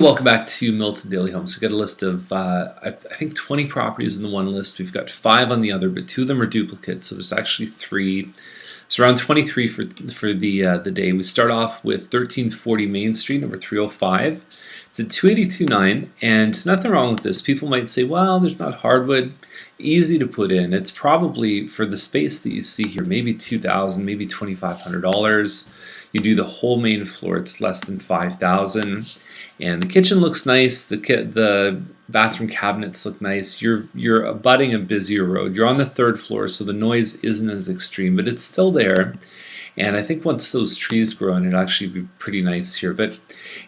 Welcome back to Milton Daily Homes. We've got a list of, I think 20 properties in the one list. We've got 5 on the other, but 2 of them are duplicates, so there's actually 3. It's around 23 for the day. We start off with 1340 Main Street, number 305. It's at 282.9, and nothing wrong with this. People might say, well, there's not hardwood. Easy to put in. It's probably, for the space that you see here, maybe $2,000, maybe $2,500. You do the whole main floor, it's less than $5,000. And the kitchen looks nice. The bathroom cabinets look nice. You're abutting a busier road. You're on the 3rd floor, so the noise isn't as extreme, but it's still there. And I think once those trees grow in, it'll actually be pretty nice here. But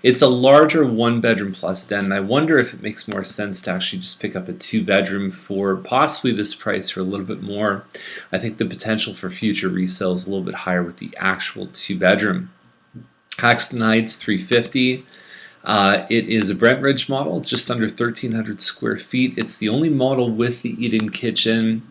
it's a larger 1-bedroom plus den. And I wonder if it makes more sense to actually just pick up a 2-bedroom for possibly this price or a little bit more. I think the potential for future resale is a little bit higher with the actual 2-bedroom. Haxton Heights 350. It is a Brent Ridge model, just under 1,300 square feet. It's the only model with the eat-in kitchen.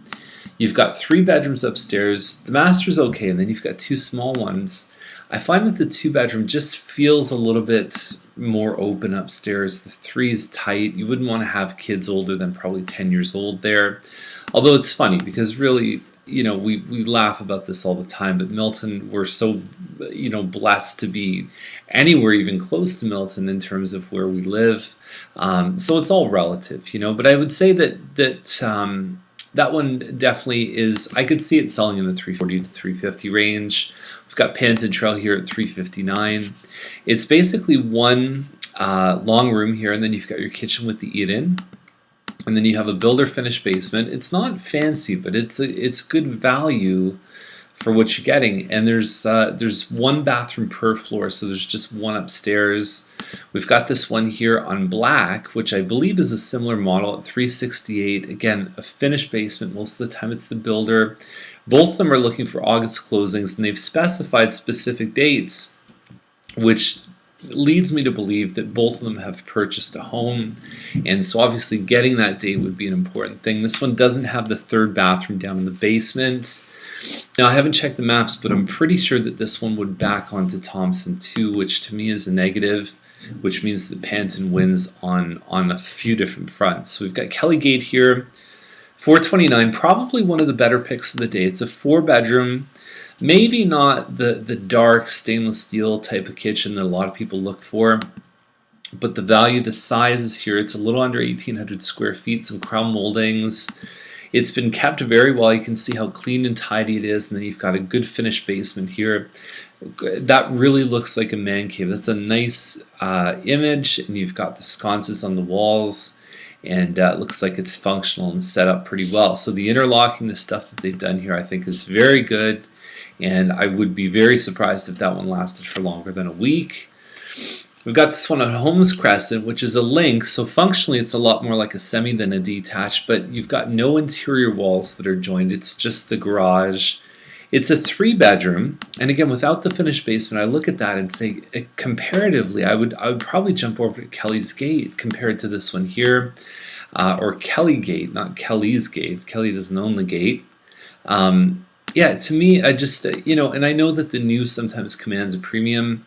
You've got 3 bedrooms upstairs. The master's okay, and then you've got 2 small ones. I find that the 2-bedroom just feels a little bit more open upstairs. The 3 is tight. You wouldn't want to have kids older than probably 10 years old there. Although it's funny because really, you know, we laugh about this all the time, but Milton, we're so, you know, blessed to be anywhere even close to Milton in terms of where we live. So it's all relative, you know. But I would say that one definitely is, I could see it selling in the 340 to 350 range. We've got Panton Trail here at 359. It's basically one long room here, and then you've got your kitchen with the eat-in. And then you have a builder finished basement. It's not fancy, but it's good value for what you're getting. And there's 1 bathroom per floor, so there's just 1 upstairs. We've got this one here on black, which I believe is a similar model at 368. Again, a finished basement. Most of the time it's the builder. Both of them are looking for August closings, and they've specified specific dates, which leads me to believe that both of them have purchased a home, and so obviously getting that date would be an important thing. This one doesn't have the 3rd bathroom down in the basement. Now, I haven't checked the maps, but I'm pretty sure that this one would back onto Thompson too, which to me is a negative, which means that Panton wins on a few different fronts. So we've got Kelly Gate here, 429, probably one of the better picks of the day. It's a 4-bedroom. Maybe not the dark stainless steel type of kitchen that a lot of people look for, but the value, the size is here. It's a little under 1,800 square feet, some crown moldings. It's been kept very well. You can see how clean and tidy it is, and then you've got a good finished basement here. That really looks like a man cave. That's a nice image, and you've got the sconces on the walls, and it looks like it's functional and set up pretty well. So the interlocking, the stuff that they've done here, I think is very good. And I would be very surprised if that one lasted for longer than a week. We've got this one on Holmes Crescent, which is a link, so functionally it's a lot more like a semi than a detached, but you've got no interior walls that are joined. It's just the garage. It's a 3-bedroom, and again, without the finished basement, I look at that and say, comparatively, I would probably jump over to Kelly's Gate compared to this one here, or Kelly Gate, not Kelly's Gate. Kelly doesn't own the gate. Yeah, to me, I just, you know, and I know that the new sometimes commands a premium.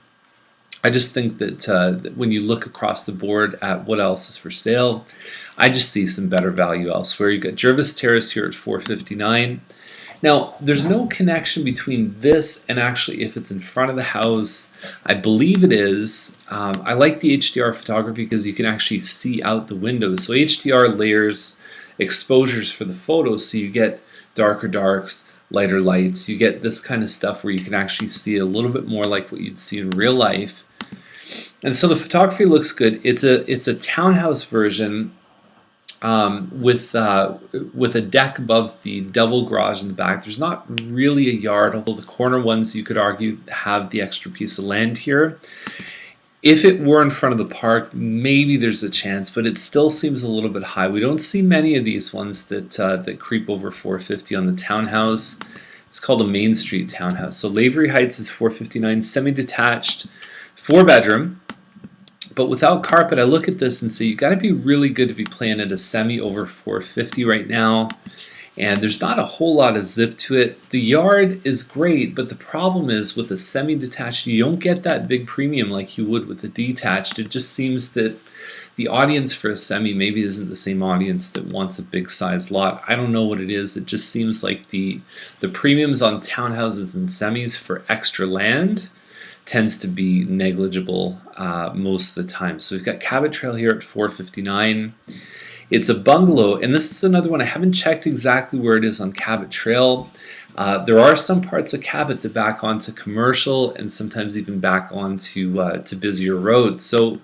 I just think that when you look across the board at what else is for sale, I just see some better value elsewhere. You've got Jervis Terrace here at 459. Now, there's no connection between this and actually if it's in front of the house. I believe it is. I like the HDR photography because you can actually see out the windows. So HDR layers exposures for the photos, so you get darker darks, lighter lights. You get this kind of stuff where you can actually see a little bit more like what you'd see in real life. And so the photography looks good. It's a townhouse version with a deck above the double garage in the back. There's not really a yard, although the corner ones you could argue have the extra piece of land here. If it were in front of the park, maybe there's a chance, but it still seems a little bit high. We don't see many of these ones that creep over 450 on the townhouse. It's called a Main Street townhouse. So Lavery Heights is 459, semi-detached, 4-bedroom. But without carpet, I look at this and say, you got to be really good to be playing at a semi over 450 right now. and there's not a whole lot of zip to it. The yard is great, but the problem is with a semi-detached, you don't get that big premium like you would with a detached. It just seems that the audience for a semi maybe isn't the same audience that wants a big size lot. I don't know what it is. It just seems like the premiums on townhouses and semis for extra land tends to be negligible most of the time. So we've got Cabot Trail here at $459. It's a bungalow, and this is another one. I haven't checked exactly where it is on Cabot Trail. There are some parts of Cabot that back onto commercial and sometimes even back onto to busier roads. So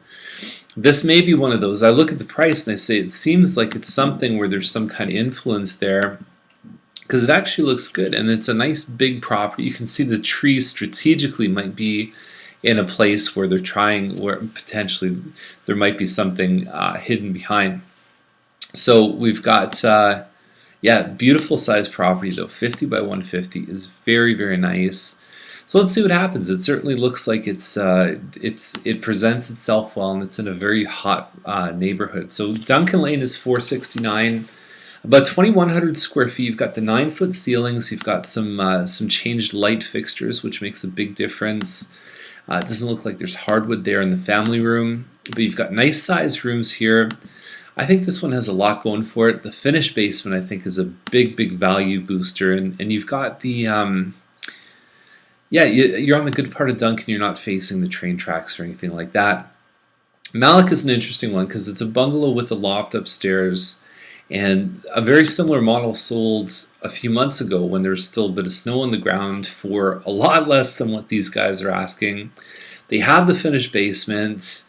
this may be one of those. I look at the price and I say it seems like it's something where there's some kind of influence there, because it actually looks good and it's a nice big property. You can see the trees strategically might be in a place where they're trying, where potentially there might be something hidden behind. So we've got yeah, beautiful size property though. 50 by 150 is very, very nice. So let's see what happens. It certainly looks like it presents itself well, and it's in a very hot neighborhood. So Duncan Lane is $469, about 2,100 square feet. You've got the 9-foot ceilings. You've got some changed light fixtures, which makes a big difference. It doesn't look like there's hardwood there in the family room, but you've got nice size rooms here. I think this one has a lot going for it. The finished basement, I think, is a big, big value booster, and you've got the yeah, you're on the good part of Duncan. You're not facing the train tracks or anything like that. Malik is an interesting one because it's a bungalow with a loft upstairs, and a very similar model sold a few months ago when there was still a bit of snow on the ground for a lot less than what these guys are asking. They have the finished basement.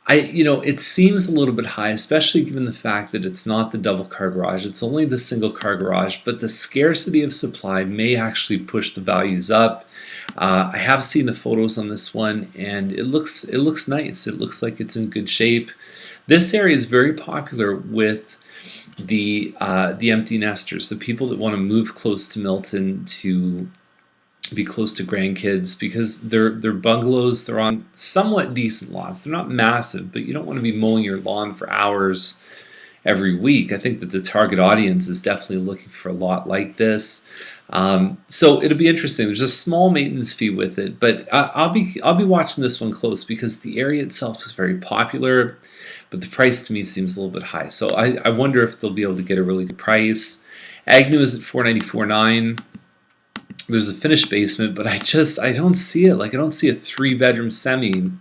It seems a little bit high, especially given the fact that it's not the double car garage. It's only the single car garage, but the scarcity of supply may actually push the values up. I have seen the photos on this one, and it looks nice. It looks like it's in good shape. This area is very popular with the empty nesters, the people that want to move close to Milton to be close to grandkids, because they're bungalows. They're on somewhat decent lots. They're not massive, but you don't want to be mowing your lawn for hours every week. I think that the target audience is definitely looking for a lot like this. So it'll be interesting. There's a small maintenance fee with it, but I'll be watching this one close because the area itself is very popular, but the price to me seems a little bit high. So I wonder if they'll be able to get a really good price. Agnew is at $494.9. There's a finished basement, but I don't see it. Like, I don't see a 3-bedroom semi,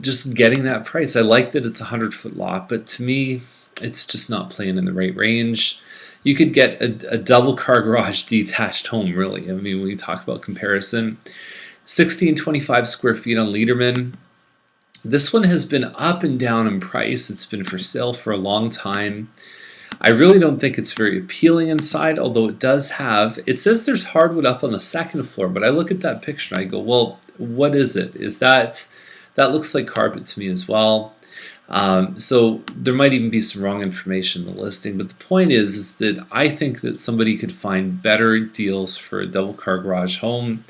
just getting that price. I like that it's a 100-foot lot, but to me, it's just not playing in the right range. You could get a double car garage detached home, really. I mean, when you talk about comparison, 1,625 square feet on Lederman. This one has been up and down in price. It's been for sale for a long time. I really don't think it's very appealing inside, although it says there's hardwood up on the second floor, but I look at that picture and I go, well, what is it? That looks like carpet to me as well. So there might even be some wrong information in the listing, but the point is that I think that somebody could find better deals for a double car garage home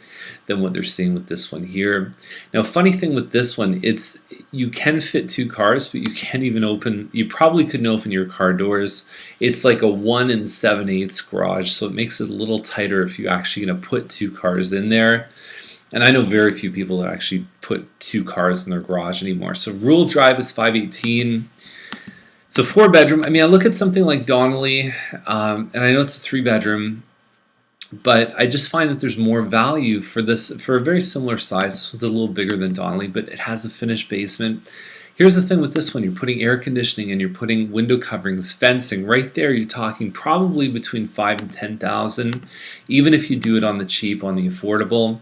than what they're seeing with this one here. Now, funny thing with this one, you can fit 2 cars, but you probably couldn't open your car doors. It's like a 1 7/8 garage, so it makes it a little tighter if you're actually going to put 2 cars in there. And I know very few people that actually put 2 cars in their garage anymore. So Rural Drive is $518. It's a 4-bedroom. I mean, I look at something like Donnelly, and I know it's a 3-bedroom, but I just find that there's more value for a very similar size. This one's a little bigger than Donnelly, but it has a finished basement. Here's the thing with this one. You're putting air conditioning and you're putting window coverings, fencing. Right there, you're talking probably between $5,000 and $10,000, even if you do it on the cheap, on the affordable.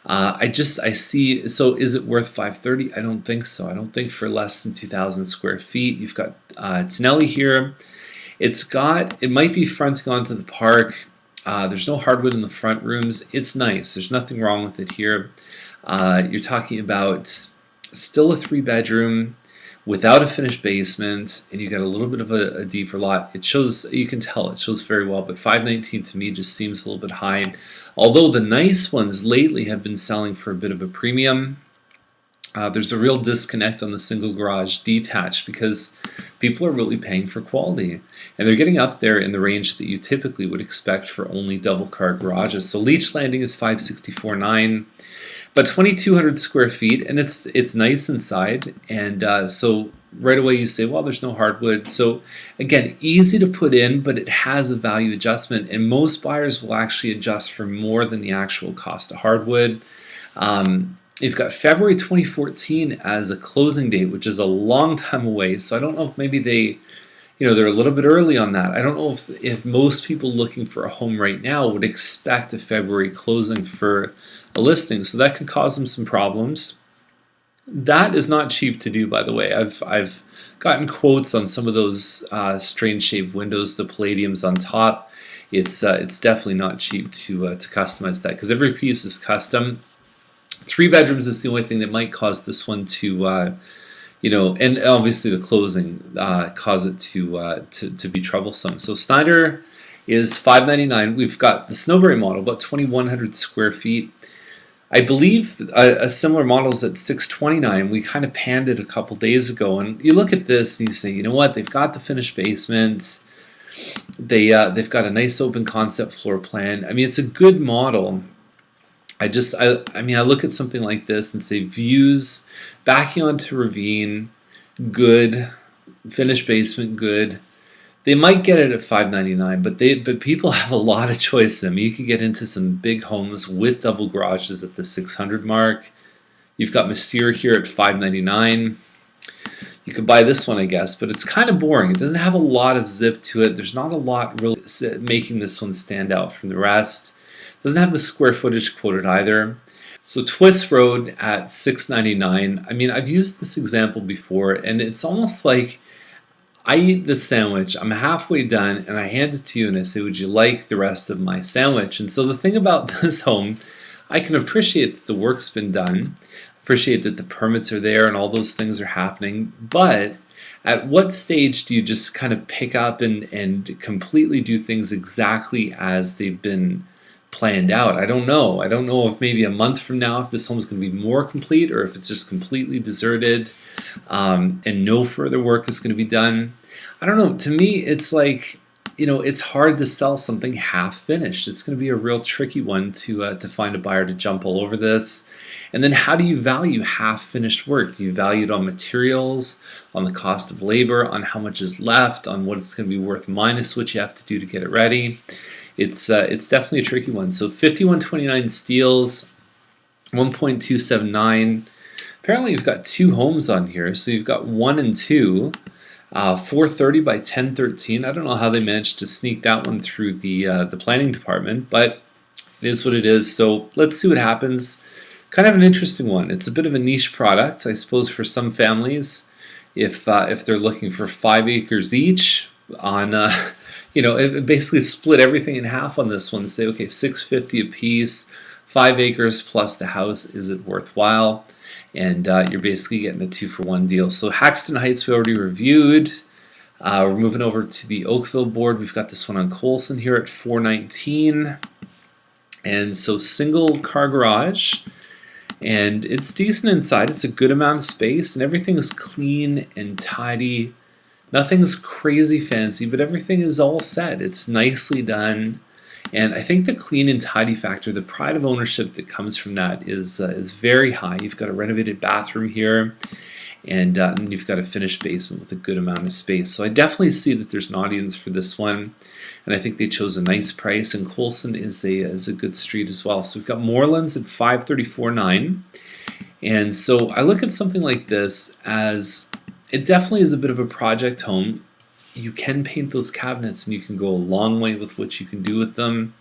I see, so is it worth $530? I don't think so. I don't think for less than 2,000 square feet. You've got Tonelli here. It might be fronting onto the park. There's no hardwood in the front rooms. It's nice. There's nothing wrong with it here. You're talking about still a 3-bedroom without a finished basement, and you got a little bit of a deeper lot. It shows, you can tell it shows very well, but $519 to me just seems a little bit high. Although the nice ones lately have been selling for a bit of a premium. There's a real disconnect on the single garage detached because people are really paying for quality, and they're getting up there in the range that you typically would expect for only double car garages. So Leach Landing is 564.9, but 2,200 square feet, and it's nice inside. And so right away you say, well, there's no hardwood. So again, easy to put in, but it has a value adjustment, and most buyers will actually adjust for more than the actual cost of hardwood. You've got February 2014 as a closing date, which is a long time away. So I don't know if maybe they're a little bit early on that. I don't know if most people looking for a home right now would expect a February closing for a listing. So that could cause them some problems. That is not cheap to do, by the way. I've gotten quotes on some of those strange shaped windows, the palladiums on top. It's definitely not cheap to customize that, because every piece is custom. 3 bedrooms is the only thing that might cause this one to, and obviously the closing cause it to be troublesome. So Snyder is $599. We've got the Snowberry model, about 2,100 square feet. I believe a similar model is at $629. We kind of panned it a couple days ago, and you look at this and you say, you know what? They've got the finished basement. They've got a nice open concept floor plan. I mean, it's a good model. I look at something like this and say views, backing onto ravine, good, finished basement, good. They might get it at $599, but people have a lot of choice. I mean, you could get into some big homes with double garages at the 600 mark. You've got Monsieur here at $599. You could buy this one, I guess, but it's kind of boring. It doesn't have a lot of zip to it. There's not a lot really making this one stand out from the rest. Doesn't have the square footage quoted either. So Twist Road at $699. I mean, I've used this example before, and it's almost like I eat the sandwich, I'm halfway done, and I hand it to you and I say, would you like the rest of my sandwich? And so the thing about this home, I can appreciate that the work's been done, appreciate that the permits are there and all those things are happening, but at what stage do you just kind of pick up and completely do things exactly as they've been planned out? I don't know. I don't know if maybe a month from now if this home's going to be more complete, or if it's just completely deserted and no further work is going to be done. I don't know. To me, it's like, it's hard to sell something half finished. It's going to be a real tricky one to find a buyer to jump all over this. And then how do you value half finished work? Do you value it on materials, on the cost of labor, on how much is left, on what it's going to be worth minus what you have to do to get it ready? It's definitely a tricky one. So 5129 steels, 1.279. Apparently you've got 2 homes on here. So you've got 1 and 2, 430 by 1013. I don't know how they managed to sneak that one through the planning department, but it is what it is. So let's see what happens. Kind of an interesting one. It's a bit of a niche product, I suppose, for some families. If they're looking for 5 acres each on basically split everything in half on this one. Say, okay, $650 a piece, 5 acres plus the house. Is it worthwhile? And you're basically getting a 2-for-1 deal. So Haxton Heights we already reviewed. We're moving over to the Oakville board. We've got this one on Coulson here at $419. And so single car garage. And it's decent inside. It's a good amount of space, and everything is clean and tidy. Nothing's crazy fancy, but everything is all set. It's nicely done, and I think the clean and tidy factor, the pride of ownership that comes from that is very high. You've got a renovated bathroom here, and you've got a finished basement with a good amount of space. So I definitely see that there's an audience for this one, and I think they chose a nice price. And Coulson is a good street as well. So we've got Moorlands at $534.9, and so I look at something like this as it definitely is a bit of a project home. You can paint those cabinets and you can go a long way with what you can do with them.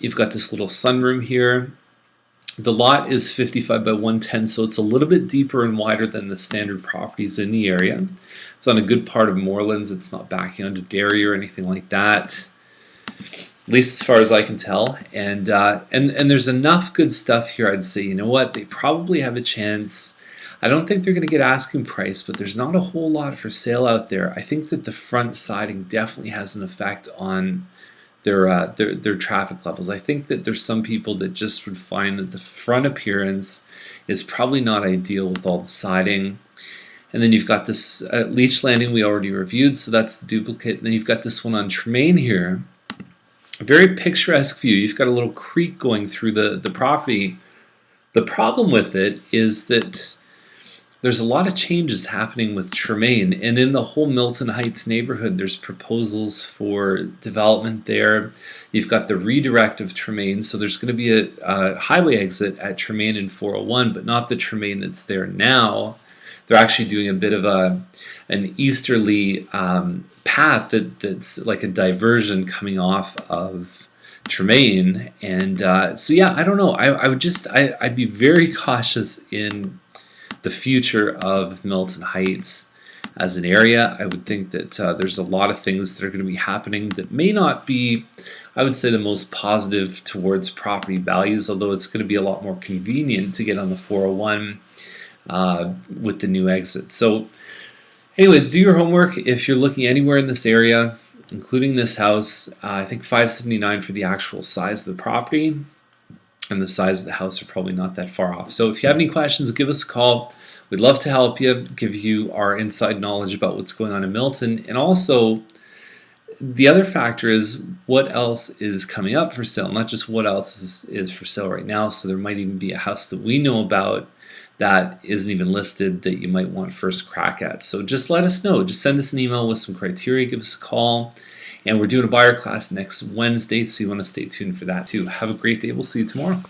You've got this little sunroom here. The lot is 55 by 110, so it's a little bit deeper and wider than the standard properties in the area. It's on a good part of Moorlands. It's not backing onto dairy or anything like that, at least as far as I can tell. And there's enough good stuff here, I'd say, you know what, they probably have a chance. I don't think they're going to get asking price, but there's not a whole lot for sale out there. I think that the front siding definitely has an effect on their traffic levels. I think that there's some people that just would find that the front appearance is probably not ideal with all the siding. And then you've got this Leech Landing we already reviewed, so that's the duplicate. And then you've got this one on Tremaine here. A very picturesque view. You've got a little creek going through the property. The problem with it is that there's a lot of changes happening with Tremaine, and in the whole Milton Heights neighborhood there's proposals for development there. You've got the redirect of Tremaine, so there's going to be a highway exit at Tremaine and 401, but not the Tremaine that's there now. They're actually doing a bit of an easterly path that's like a diversion coming off of Tremaine, and so yeah, I don't know. I'd be very cautious in the future of Milton Heights as an area. I would think that there's a lot of things that are going to be happening that may not be, I would say, the most positive towards property values, although it's going to be a lot more convenient to get on the 401 with the new exit. So anyways, do your homework. If you're looking anywhere in this area, including this house, I think $579 for the actual size of the property, and the size of the house are probably not that far off. So if you have any questions, give us a call. We'd love to help you, give you our inside knowledge about what's going on in Milton. And also, the other factor is what else is coming up for sale, not just what else is for sale right now. So there might even be a house that we know about that isn't even listed that you might want first crack at. So just let us know. Just send us an email with some criteria, give us a call. And we're doing a buyer class next Wednesday, so you want to stay tuned for that too. Have a great day. We'll see you tomorrow.